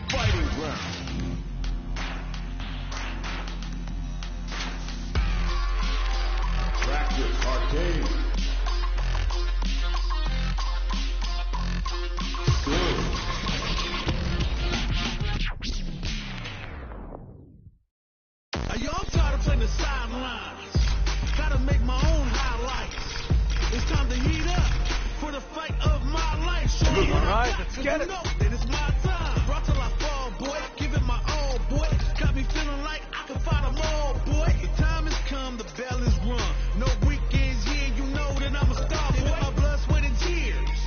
Fighting round. Chracter arcade. Good. Yo, I'm tired of playing the sidelines. Gotta make my own highlights. It's time to heat up for the fight of my life. Show me what I got, let's get it. Then it's my time. Rock till I fall, boy. Give it my all, boy. Got me feeling like I can fight them all, boy. The time has come, the bell is rung. No weekends, yeah, you know that I'm a star, boy. My blood, sweat, and tears.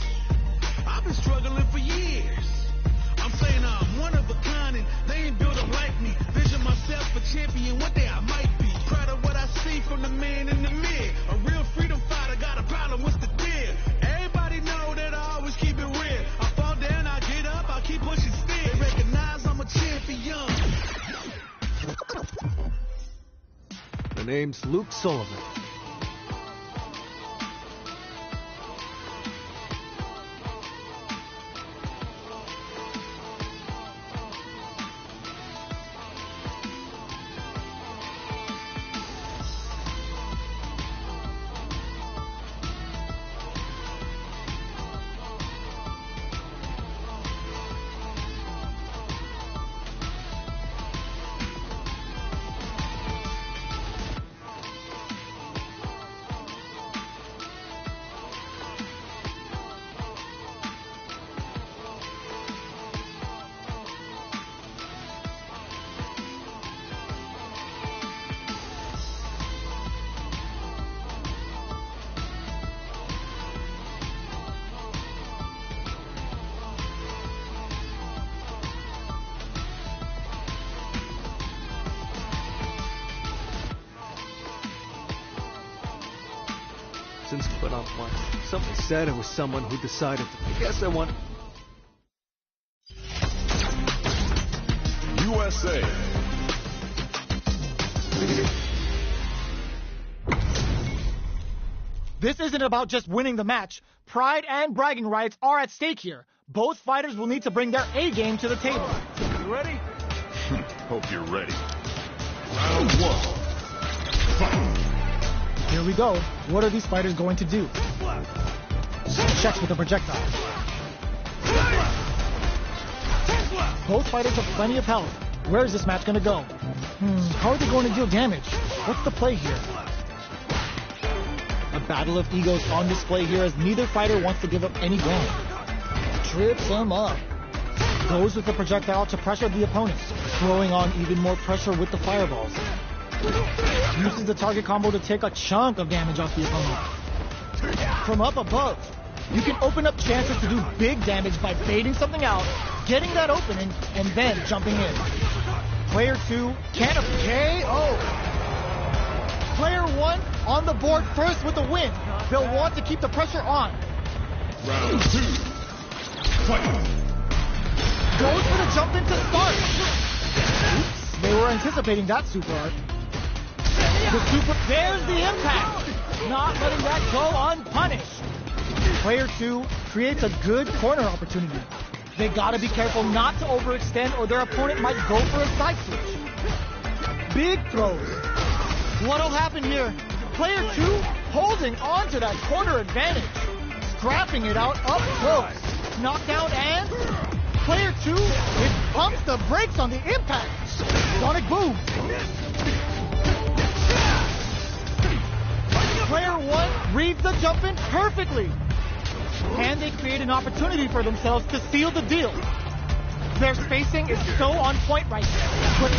I've been struggling for years. I'm saying I'm one of a kind and they ain't built up like me. Vision myself a champion, one day I might be. Proud of what I see from the man in the mirror. A real freedom fighter, got a problem, what's the deal? Everybody know that I always keep it real. I fall down, I get up, I keep pushing still. They recognize I'm a champion. The name's Luke Sullivan. Since put on one, somebody said it was someone who decided to. I guess I want. USA. This isn't about just winning the match. Pride and bragging rights are at stake here. Both fighters will need to bring their A game to the table. You ready? Hope you're ready. Round one. Fight. Here we go. What are these fighters going to do? Checks with the projectile. Both fighters have plenty of health. Where is this match going to go? How are they going to deal damage? What's the play here? A battle of egos on display here as neither fighter wants to give up any ground. Trips him up. Goes with the projectile to pressure the opponent, throwing on even more pressure with the fireballs. Uses the target combo to take a chunk of damage off the opponent. From up above, you can open up chances to do big damage by baiting something out, getting that opening, and then jumping in. Player 2 can't KO. Player 1 on the board first with the win. They'll want to keep the pressure on. Round 2. Fight. Goes for the jump in to start. Oops, they were anticipating that super art. There's the impact. Not letting that go unpunished. Player 2 creates a good corner opportunity. They gotta be careful not to overextend or their opponent might go for a side switch. Big throws. What'll happen here? Player 2 holding on to that corner advantage. Scrapping it out up close. Knockdown and Player 2, it pumps the brakes on the impact. Sonic boom. Player 1 reads the jump in perfectly. And they create an opportunity for themselves to seal the deal. Their spacing is so on point right now. But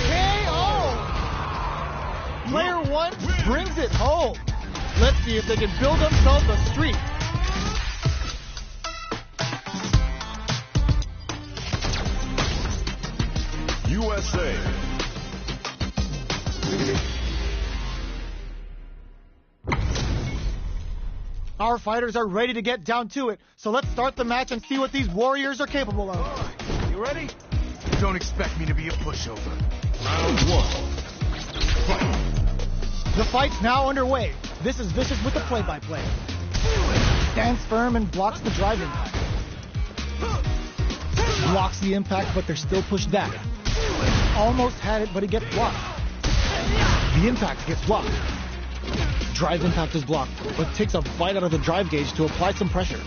KO! Player 1 brings it home. Let's see if they can build themselves a streak. USA. Our fighters are ready to get down to it, so let's start the match and see what these warriors are capable of. You ready? Don't expect me to be a pushover. Round 1. Fight. The fight's now underway. This is Vicious with the play-by-play. Stands firm and blocks the drive impact. Blocks the impact, but they're still pushed back. Almost had it, but it gets blocked. The impact gets blocked. Drive impact is blocked, but takes a bite out of the drive gauge to apply some pressure.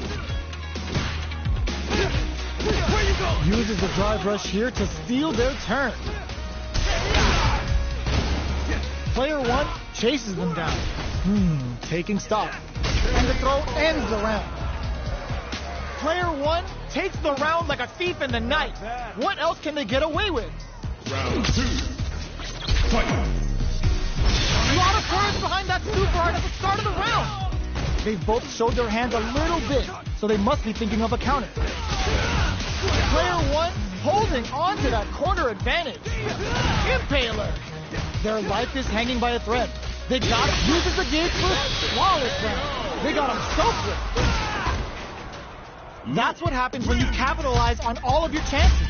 Uses the drive rush here to steal their turn. Player 1 chases them down. Taking stock. And the throw ends the round. Player 1 takes the round like a thief in the night. What else can they get away with? Round 2. Fight. A lot of courage behind that super art at the start of the round. They've both showed their hands a little bit, so they must be thinking of a counter. Player 1 holding on to that corner advantage. Impaler. Their life is hanging by a thread. They got it. Uses the gauge for a flawless round. They got him so quick. That's what happens when you capitalize on all of your chances.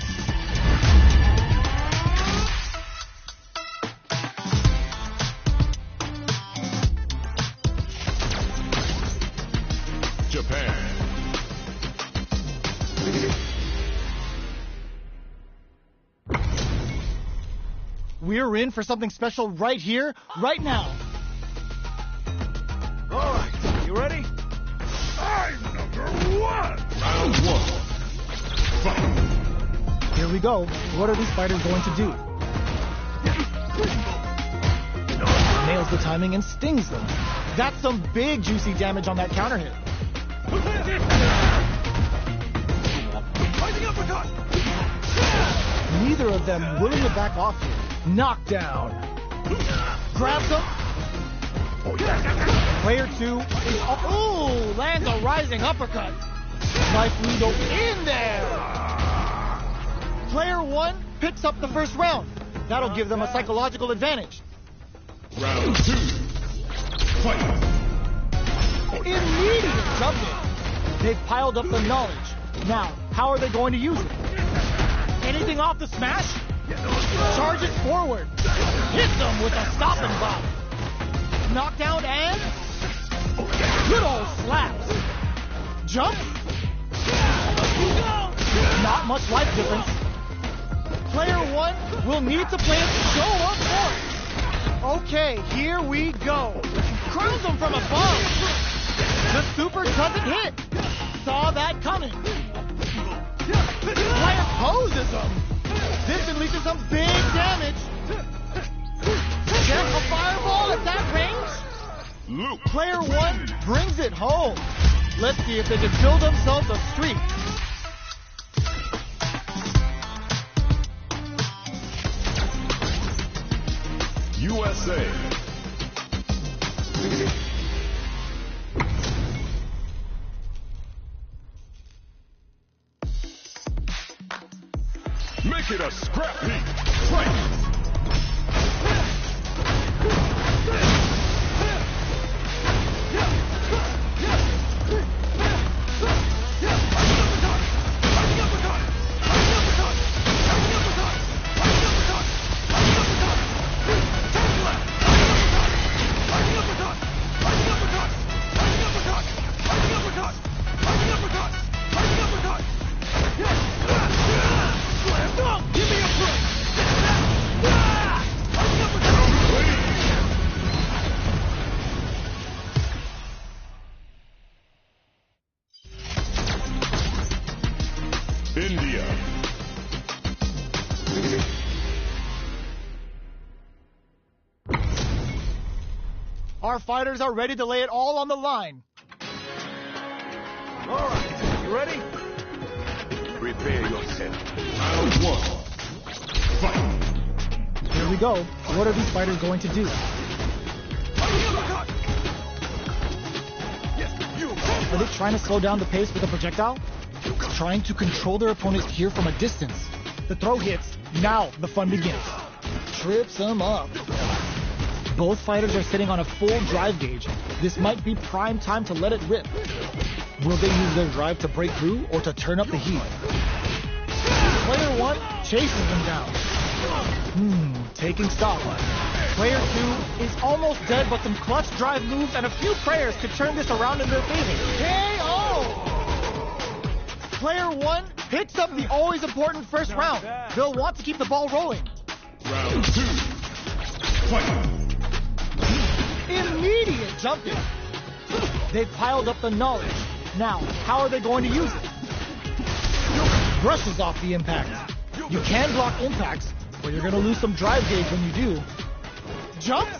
Japan. We're in for something special right here, right now. All right, you ready? I'm number 1. Round 1. Fight. Here we go. What are these fighters going to do? Nails the timing and stings them. That's some big juicy damage on that counter hit. Neither of them willing to back off here. Knockdown. Grabs him. Player 2 is... Oh, lands a rising uppercut. Life lead in there. Player 1 picks up the first round. That'll give them a psychological advantage. Round 2. Fight. Immediate jumping. They've piled up the knowledge. Now, how are they going to use it? Anything off the smash? Charges forward. Hits them with a stop and block. Knockdown and... good old slaps. Jump. Not much life difference. Player 1 will need to play it show up for it. Okay, here we go. Crowns him from above. The super doesn't hit. Saw that coming. Player poses him. This unleashes some big damage. Get a fireball at that range. Loop. Player 1 brings it home. Let's see if they can build themselves a streak. USA. Make it a scrap heap. Fight. India. Our fighters are ready to lay it all on the line. All right, you ready? Prepare yourself. Round 1. Fight. Here we go. What are these fighters going to do? Are they trying to slow down the pace with a projectile? Trying to control their opponent here from a distance. The throw hits. Now the fun begins. Trips them up. Both fighters are sitting on a full drive gauge. This might be prime time to let it rip. Will they use their drive to break through or to turn up the heat? Player 1 chases them down. taking stock. Player 2 is almost dead, but some clutch drive moves and a few prayers could turn this around in their favor. KO! Player 1 picks up the always important first round. They'll want to keep the ball rolling. Round 2. Fight. Immediate jumping. They've piled up the knowledge. Now, how are they going to use it? Brushes off the impact. You can block impacts, but you're going to lose some drive gauge when you do. Jumps?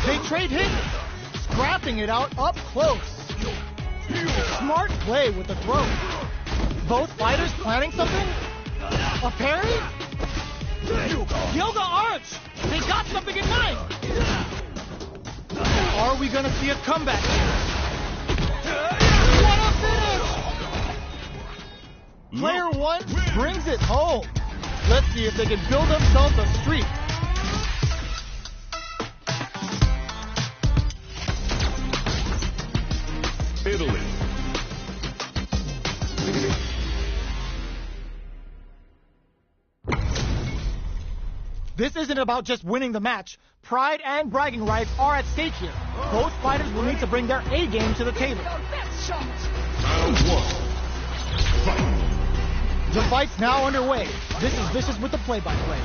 They trade hits, scrapping it out up close. Smart play with the throw. Both fighters planning something? A parry? Yoga Arch! They got something in mind! Are we gonna see a comeback? What a finish! Player 1 brings it home. Let's see if they can build themselves a streak. Italy. This isn't about just winning the match. Pride and bragging rights are at stake here. Both fighters will need to bring their A game to the table. Round 1. Fight. The fight's now underway. This is Vicious with the play-by-play.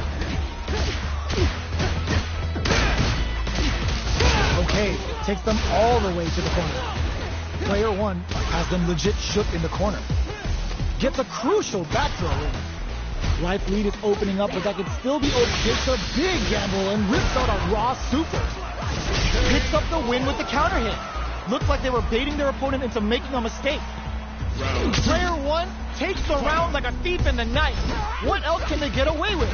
Okay, takes them all the way to the corner. Player 1 has them legit shook in the corner. Gets a crucial back throw in. Life lead is opening up, but that could still be open. Takes a big gamble and rips out a raw super. Picks up the win with the counter hit. Looks like they were baiting their opponent into making a mistake. Player 1 takes the round like a thief in the night. What else can they get away with?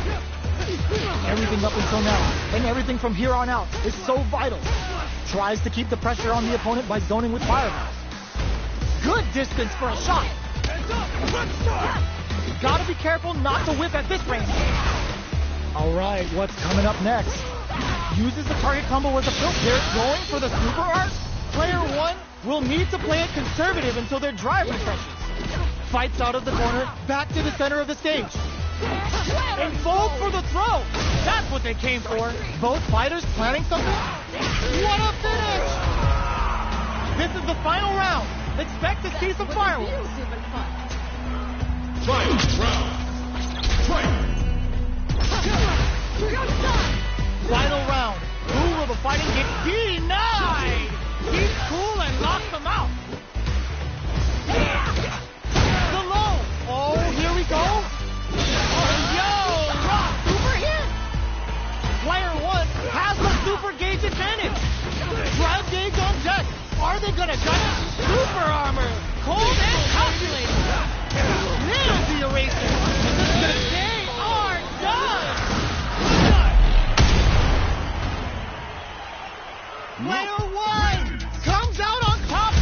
Everything up until now, and everything from here on out, is so vital. Tries to keep the pressure on the opponent by zoning with fireballs. Good distance for a shot. Gotta be careful not to whip at this range. Alright, what's coming up next? Uses the target combo as a filter. They're going for the super art. Player 1 will need to play it conservative until their drive refreshes. Fights out of the corner, back to the center of the stage. And fold for the throw. That's what they came for. Both fighters planning something? What a finish! This is the final round. Expect to see some fireworks. Final round. Fight. Final round. Who will the fighting get denied? Keep cool and knock them out. The low. Oh, here we go. Oh, yo, rock super hit. Player 1 has the super gauge advantage. Drive gauge on deck. Are they gonna gun it? Super armor. Cold and calculating. Nailed the eraser. They are done. Player 1 comes out on top.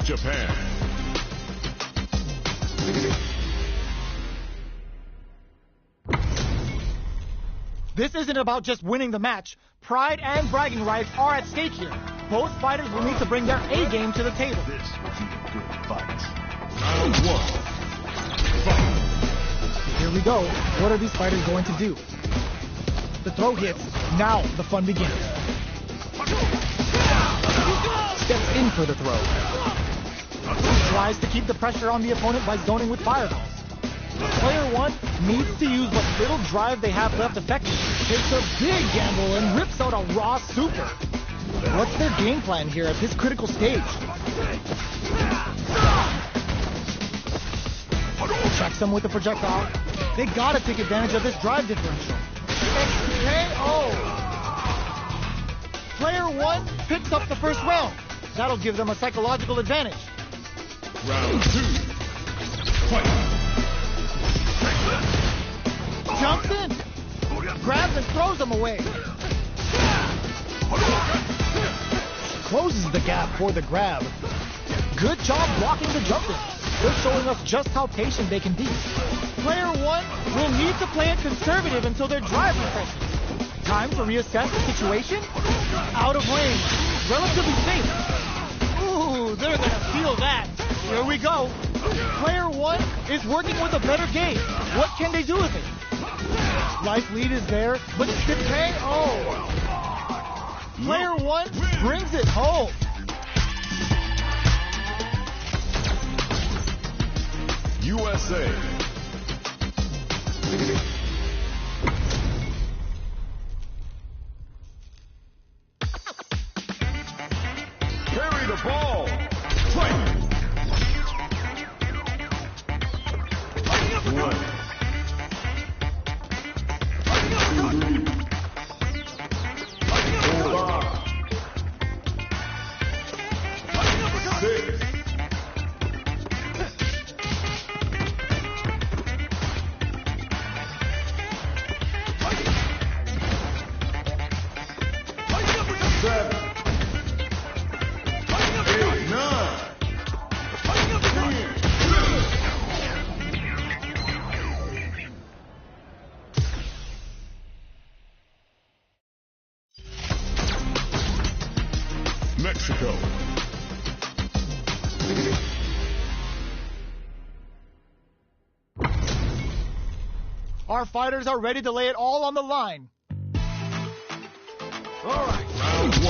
Japan. This isn't about just winning the match. Pride and bragging rights are at stake here. Both fighters will need to bring their A game to the table. This will be a good fight. Round 1. Fight. Here we go. What are these fighters going to do? The throw hits. Now the fun begins. Steps in for the throw. Tries to keep the pressure on the opponent by zoning with fireballs. Player 1 needs to use what little drive they have left effectively. Takes a big gamble and rips out a raw super. What's their game plan here at this critical stage? Tracks them with a projectile. They gotta take advantage of this drive differential. KO! Player 1 picks up the first round. That'll give them a psychological advantage. Round 2. Fight. Jumps in. Grabs and throws them away. Closes the gap for the grab. Good job blocking the jump in. They're showing us just how patient they can be. Player 1 will need to play it conservative until their drive refreshes. Time to reassess the situation. Out of range. Relatively safe. Ooh, they're gonna feel that. Here we go. Player 1 is working with a better game. What can they do with it? Life lead is there, but the KO. Player 1 brings it home. USA. Carry the ball. Fight. 1, 2, 3, 4, 6. 7, 8, 9, 10. Mexico. Our fighters are ready to lay it all on the line. All right. Round 1.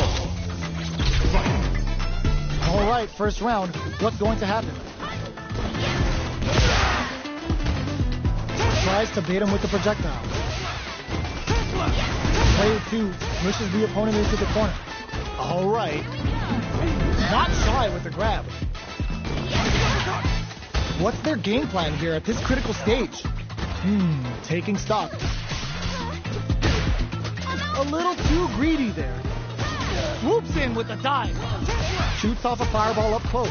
Fight. All right, first round. What's going to happen? Tries to bait him with the projectile. Player 2 pushes the opponent into the corner. All right. Not shy with the grab. What's their game plan here at this critical stage? Taking stock. A little too greedy there. Swoops in with the dive. Shoots off a fireball up close.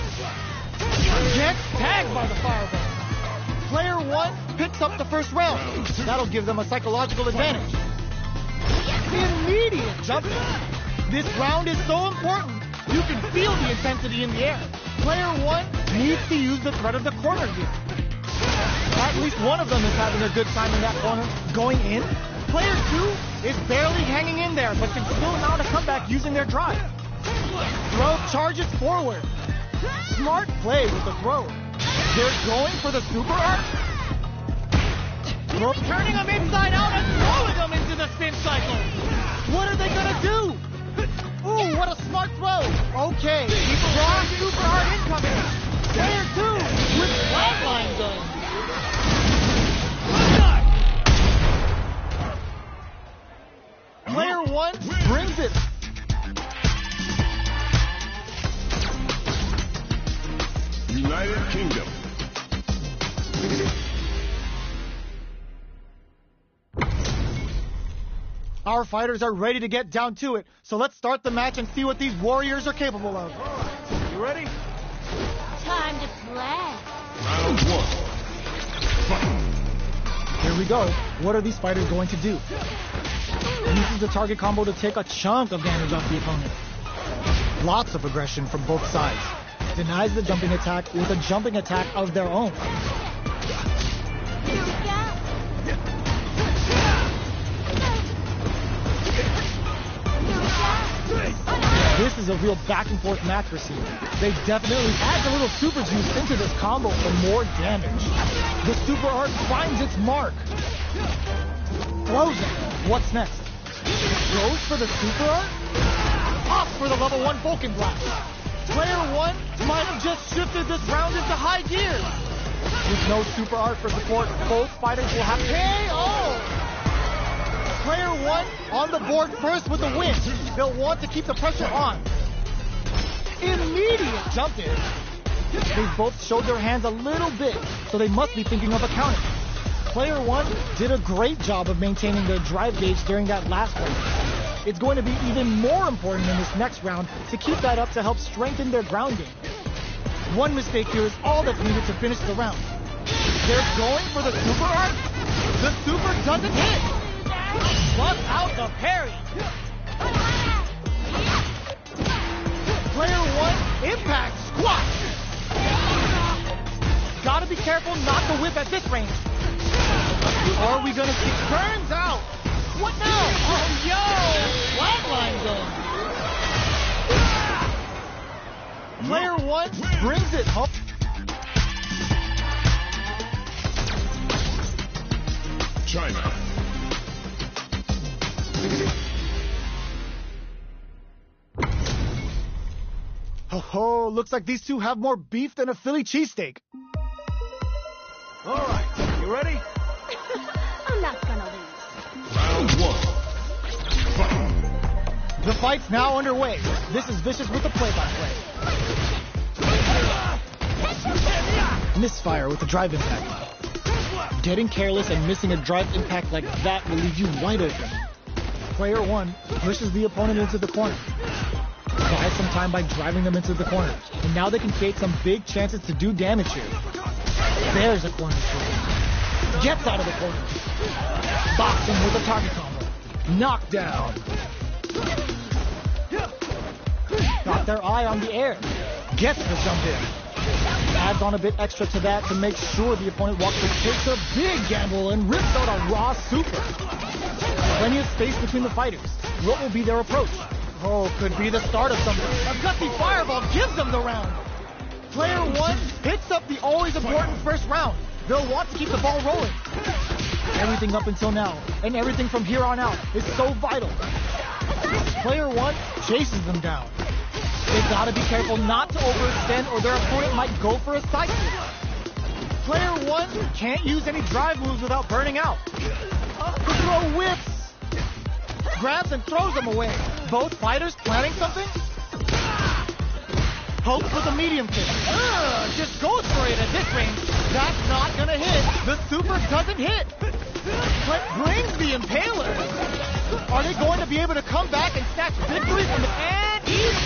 Gets tagged by the fireball. Player 1 picks up the first round. That'll give them a psychological advantage. Immediate jumping. This round is so important. You can feel the intensity in the air. Player 1 needs to use the threat of the corner here. At least one of them is having a good time in that corner. Going in. Player 2 is barely hanging in there, but can still mount a comeback using their drive. Throw charges forward. Smart play with the throw. They're going for the super arc. Throw, turning them inside out and throwing them into the spin cycle. What are they gonna do? Ooh, what a smart throw. Okay, strong super hard incoming. Player 2 with flatline gun. Player 1 brings it. United Kingdom. Our fighters are ready to get down to it, so let's start the match and see what these warriors are capable of. You ready? Time to play. Round 1. Fight. Here we go. What are these fighters going to do? Uses the target combo to take a chunk of damage off the opponent. Lots of aggression from both sides. Denies the jumping attack with a jumping attack of their own. Here we go. This is a real back and forth match we're seeing. They definitely add a little super juice into this combo for more damage. The super art finds its mark. Throws it. What's next? Goes for the super art? Opts for the level 1 Vulcan Blast. Player 1 might have just shifted this round into high gear. With no super art for support, both fighters will have KO. Player 1 on the board first with the win. They'll want to keep the pressure on. Immediate jump in. They've both showed their hands a little bit, so they must be thinking of a counter. Player 1 did a great job of maintaining their drive gauge during that last round. It's going to be even more important in this next round to keep that up to help strengthen their ground game. One mistake here is all that's needed to finish the round. They're going for the super art. The super doesn't hit. Plus out the parry. Player 1 impact squat. Gotta be careful not to whip at this range. Are we gonna see turns out? What now? Oh yo! Flatline gun. Player 1 brings it home. Oh, looks like these two have more beef than a Philly cheesesteak. All right, you ready? I'm not gonna lose. Round one. The fight's now underway. This is Vicious with the play-by-play. Misfire with the drive impact. Getting careless and missing a drive impact like that will leave you wide open. Player 1 pushes the opponent into the corner. Buys some time by driving them into the corner. And now they can create some big chances to do damage here. There's a corner throw. Gets out of the corner. Boxing with a target combo. Knockdown. Got their eye on the air. Gets the jump in. Adds on a bit extra to that to make sure the opponent walks in. Takes a big gamble and rips out a raw super. Plenty of space between the fighters. What will be their approach? Oh, could be the start of something. A gutsy fireball gives them the round. Player 1 picks up the always important first round. They'll want to keep the ball rolling. Everything up until now, and everything from here on out, is so vital. Player 1 chases them down. They've got to be careful not to overextend or their opponent might go for a side kick. Player 1 can't use any drive moves without burning out. The throw whips. Grabs and throws them away. Both fighters planning something? Hopes for the medium kick. Just goes for it at this range. That's not gonna hit. The super doesn't hit. But brings the impaler. Are they going to be able to come back and snatch victory from the and he's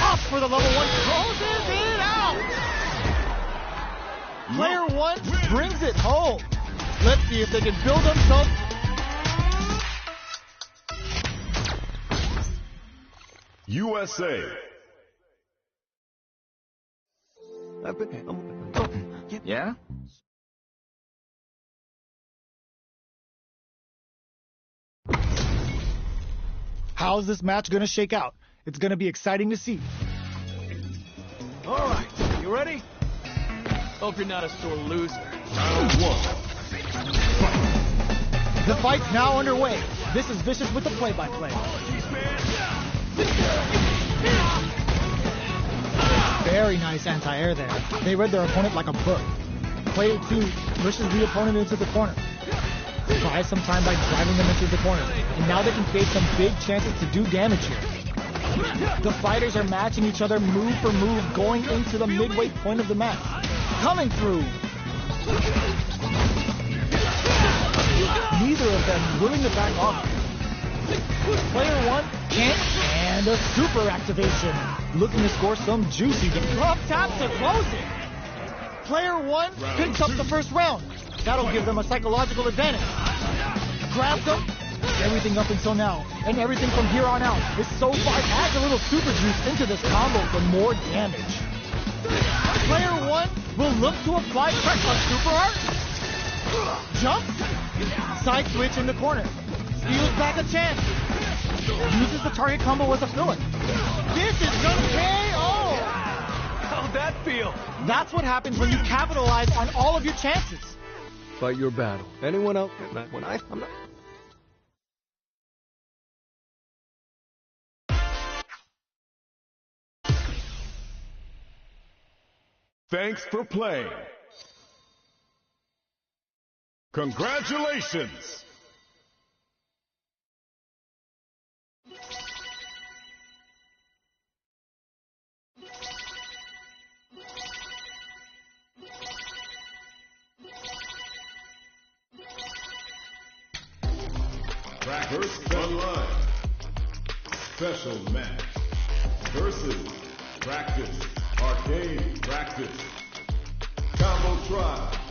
up for the level 1. Closes it out. Player 1 brings it home. Let's see if they can build themselves. USA. Yeah? How's this match going to shake out? It's going to be exciting to see. All right, you ready? Hope you're not a sore loser. Round one. The fight's now underway. This is Vicious with the play-by-play. Very nice anti-air there. They read their opponent like a book. Player 2 pushes the opponent into the corner. Buys some time by driving them into the corner. And now they can create some big chances to do damage here. The fighters are matching each other move for move going into the midway point of the match. Coming through. Neither of them willing to back off. Player 1 can't, and a super activation. Looking to score some juicy damage. Up taps to close it. Player 1 picks up the first round. That'll give them a psychological advantage. Grabs them. Everything up until now, and everything from here on out is so far. Adds a little super juice into this combo for more damage. Player 1 will look to apply pressure on Super Art. Jump. Side switch in the corner. Steals back a chance. Uses the target combo as a fill-in. This is gonna KO! How'd that feel? That's what happens when you capitalize on all of your chances. Fight your battle. Anyone else? I'm not. Thanks for playing. Congratulations. Chracter Online. Special match versus Chracter. Arcade Practice. Combo Trial.